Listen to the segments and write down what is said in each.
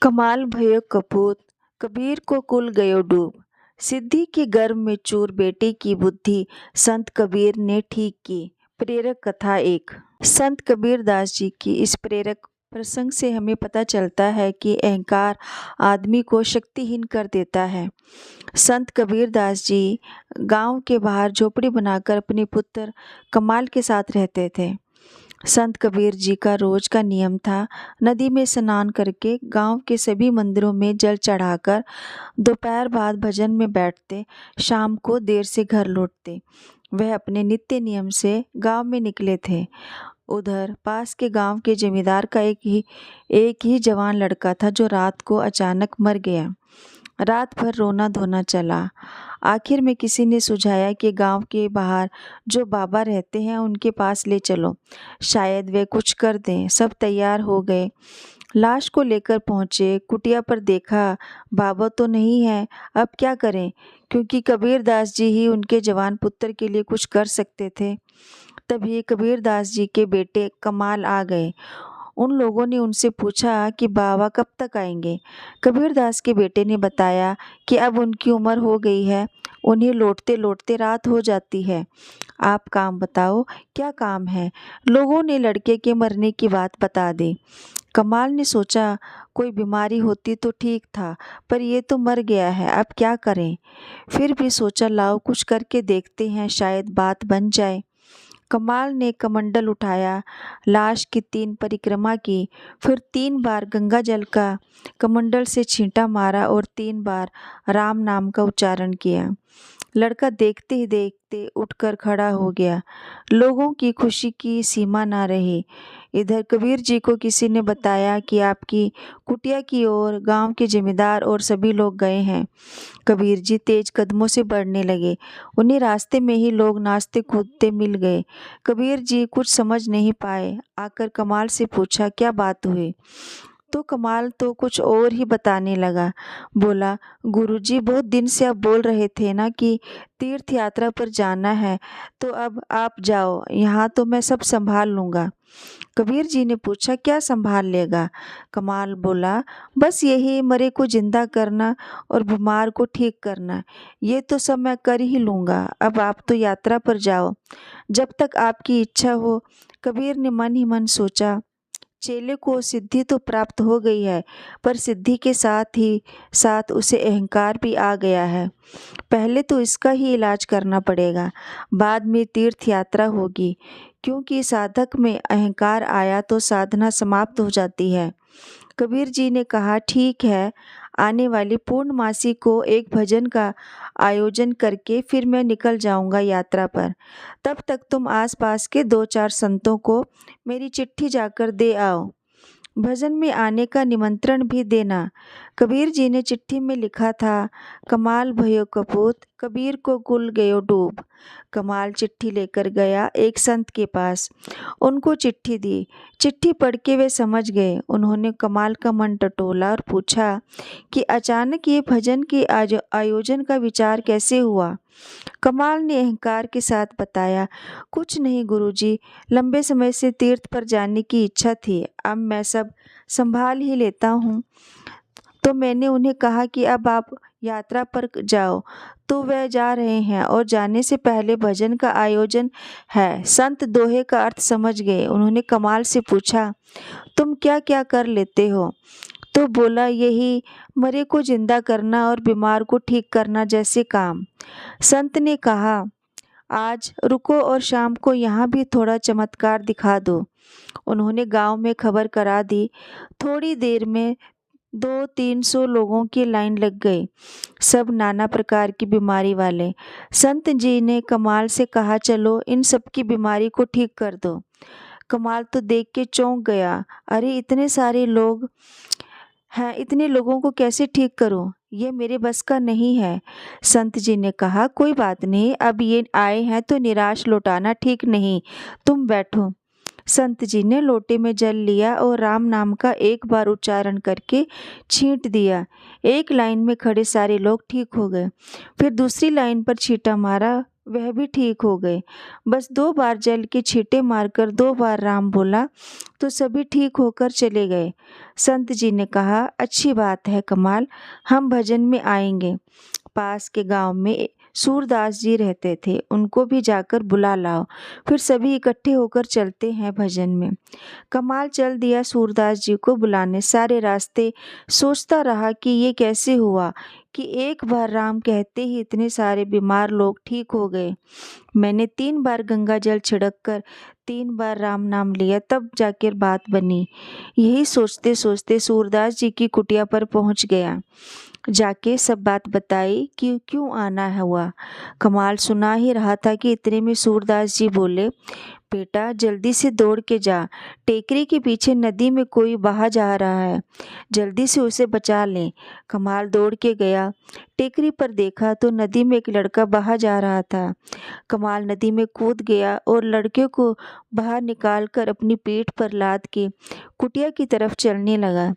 कमाल भयो कपूत, कबीर को कुल गयो डूब। सिद्धि के गर्भ में चूर बेटे की बुद्धि संत कबीर ने ठीक की। प्रेरक कथा एक। संत कबीर दास जी की इस प्रेरक प्रसंग से हमें पता चलता है कि अहंकार आदमी को शक्तिहीन कर देता है। संत कबीर दास जी गांव के बाहर झोपड़ी बनाकर अपने पुत्र कमाल के साथ रहते थे। संत कबीर जी का रोज का नियम था नदी में स्नान करके गांव के सभी मंदिरों में जल चढ़ाकर दोपहर बाद भजन में बैठते, शाम को देर से घर लौटते। वह अपने नित्य नियम से गांव में निकले थे। उधर पास के गांव के जमींदार का एक ही जवान लड़का था जो रात को अचानक मर गया। रात भर रोना धोना चला। आखिर में किसी ने सुझाया कि गांव के बाहर जो बाबा रहते हैं उनके पास ले चलो, शायद वे कुछ कर दें। सब तैयार हो गए। लाश को लेकर पहुंचे। कुटिया पर देखा, बाबा तो नहीं है। अब क्या करें, क्योंकि कबीर दास जी ही उनके जवान पुत्र के लिए कुछ कर सकते थे। तभी कबीर दास जी के बेटे कमाल आ गए। उन लोगों ने उनसे पूछा कि बाबा कब तक आएंगे। कबीर दास के बेटे ने बताया कि अब उनकी उम्र हो गई है, उन्हें लौटते लौटते रात हो जाती है। आप काम बताओ, क्या काम है। लोगों ने लड़के के मरने की बात बता दी। कमाल ने सोचा कोई बीमारी होती तो ठीक था, पर ये तो मर गया है, अब क्या करें। फिर भी सोचा लाओ कुछ करके देखते हैं, शायद बात बन जाए। कमाल ने कमंडल उठाया, लाश की 3 परिक्रमा की, फिर 3 बार गंगा जल का कमंडल से छींटा मारा और 3 बार राम नाम का उच्चारण किया। लड़का देखते ही देखते उठकर खड़ा हो गया। लोगों की खुशी की सीमा ना रही। इधर कबीर जी को किसी ने बताया कि आपकी कुटिया की ओर गांव के जमींदार और सभी लोग गए हैं। कबीर जी तेज कदमों से बढ़ने लगे। उन्हें रास्ते में ही लोग नाचते कूदते मिल गए। कबीर जी कुछ समझ नहीं पाए। आकर कमाल से पूछा क्या बात हुई। तो कमाल तो कुछ और ही बताने लगा। बोला, गुरुजी बहुत दिन से आप बोल रहे थे ना कि तीर्थ यात्रा पर जाना है, तो अब आप जाओ, यहाँ तो मैं सब संभाल लूँगा। कबीर जी ने पूछा क्या संभाल लेगा। कमाल बोला, बस यही मरे को जिंदा करना और बीमार को ठीक करना, ये तो सब मैं कर ही लूँगा। अब आप तो यात्रा पर जाओ, जब तक आपकी इच्छा हो। कबीर ने मन ही मन सोचा, चेले को सिद्धि तो प्राप्त हो गई है, पर सिद्धि के साथ ही साथ उसे अहंकार भी आ गया है। पहले तो इसका ही इलाज करना पड़ेगा, बाद में तीर्थ यात्रा होगी, क्योंकि साधक में अहंकार आया तो साधना समाप्त हो जाती है। कबीर जी ने कहा ठीक है, आने वाली पूर्णमासी को एक भजन का आयोजन करके फिर मैं निकल जाऊंगा यात्रा पर। तब तक तुम आसपास के 2-4 संतों को मेरी चिट्ठी जाकर दे आओ। भजन में आने का निमंत्रण भी देना। कबीर जी ने चिट्ठी में लिखा था, कमाल भयो कपूत, कबीर को कुल गयो डूब। कमाल चिट्ठी लेकर गया एक संत के पास। उनको चिट्ठी दी। चिट्ठी पढ़ के वे समझ गए। उन्होंने कमाल का मन टटोला और पूछा कि अचानक ये भजन के आयोजन का विचार कैसे हुआ। कमाल ने अहंकार के साथ बताया, कुछ नहीं गुरुजी, लंबे समय से तीर्थ पर जाने की इच्छा थी, अब मैं सब संभाल ही लेता हूँ। तो मैंने उन्हें कहा कि अब आप यात्रा पर जाओ, तो वह जा रहे हैं और जाने से पहले भजन का आयोजन है। संत दोहे का अर्थ समझ गए। उन्होंने कमाल से पूछा, तुम क्या क्या कर लेते हो। तो बोला, यही मरे को जिंदा करना और बीमार को ठीक करना जैसे काम। संत ने कहा, आज रुको और शाम को यहाँ भी थोड़ा चमत्कार दिखा दो। उन्होंने गांव में खबर करा दी। थोड़ी देर में 200-300 लोगों की लाइन लग गई, सब नाना प्रकार की बीमारी वाले। संत जी ने कमाल से कहा, चलो इन सब की बीमारी को ठीक कर दो। कमाल तो देख के चौंक गया, अरे इतने सारे लोग हैं, इतने लोगों को कैसे ठीक करूं, ये मेरे बस का नहीं है। संत जी ने कहा, कोई बात नहीं, अब ये आए हैं तो निराश लौटाना ठीक नहीं, तुम बैठो। संत जी ने लोटे में जल लिया और राम नाम का एक बार उच्चारण करके छींट दिया। एक लाइन में खड़े सारे लोग ठीक हो गए। फिर दूसरी लाइन पर छींटा मारा, वह भी ठीक हो गए। बस 2 बार जल के छींटे मारकर 2 बार राम बोला तो सभी ठीक होकर चले गए। संत जी ने कहा, अच्छी बात है कमाल, हम भजन में आएंगे। पास के गांव में सूरदास जी रहते थे, उनको भी जाकर बुला लाओ, फिर सभी इकट्ठे होकर चलते हैं भजन में। कमाल चल दिया सूरदास जी को बुलाने। सारे रास्ते सोचता रहा कि ये कैसे हुआ कि एक बार राम कहते ही इतने सारे बीमार लोग ठीक हो गए। मैंने 3 बार गंगा जल छिड़क कर 3 बार राम नाम लिया, तब जाकर बात बनी। यही सोचते सोचते सूरदास जी की कुटिया पर पहुंच गया। जाके सब बात बताई कि क्यों आना हुआ। कमाल सुना ही रहा था कि इतने में सूरदास जी बोले, बेटा जल्दी से दौड़ के जा, टेकरी के पीछे नदी में कोई बहा जा रहा है, जल्दी से उसे बचा लें। कमाल दौड़ के गया, टेकरी पर देखा तो नदी में एक लड़का बहा जा रहा था। कमाल नदी में कूद गया और लड़के को बाहर निकाल कर अपनी पीठ पर लाद के कुटिया की तरफ चलने लगा।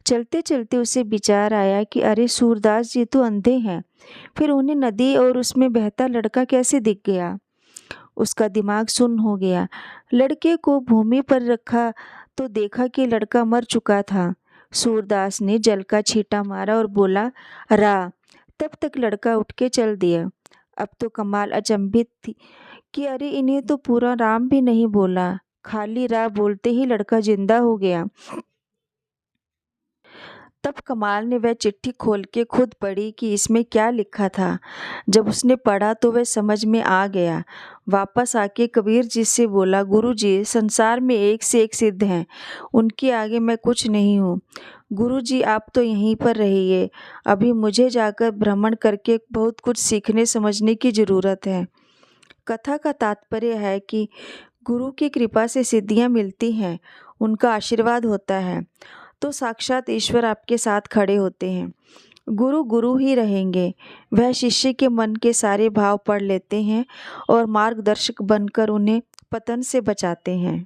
चलते चलते उसे विचार आया कि अरे सूरदास जी तो अंधे हैं, फिर उन्हें नदी और उसमें बहता लड़का कैसे दिख गया। उसका दिमाग सुन्न हो गया। लड़के को भूमि पर रखा तो देखा कि लड़का मर चुका था। सूरदास ने जल का छींटा मारा और बोला, रा। तब तक लड़का उठ के चल दिया। अब तो कमाल अचंभित थी कि अरे इन्हें तो पूरा राम भी नहीं बोला, खाली रा बोलते ही लड़का जिंदा हो गया। तब कमाल ने वह चिट्ठी खोल के खुद पढ़ी कि इसमें क्या लिखा था। जब उसने पढ़ा तो वह समझ में आ गया। वापस आके कबीर जी से बोला, गुरु जी संसार में एक से एक सिद्ध हैं, उनके आगे मैं कुछ नहीं हूँ। गुरु जी आप तो यहीं पर रहिए, अभी मुझे जाकर भ्रमण करके बहुत कुछ सीखने समझने की ज़रूरत है। कथा का तात्पर्य है कि गुरु की कृपा से सिद्धियाँ मिलती हैं, उनका आशीर्वाद होता है तो साक्षात ईश्वर आपके साथ खड़े होते हैं। गुरु गुरु ही रहेंगे। वह शिष्य के मन के सारे भाव पढ़ लेते हैं और मार्गदर्शक बनकर उन्हें पतन से बचाते हैं।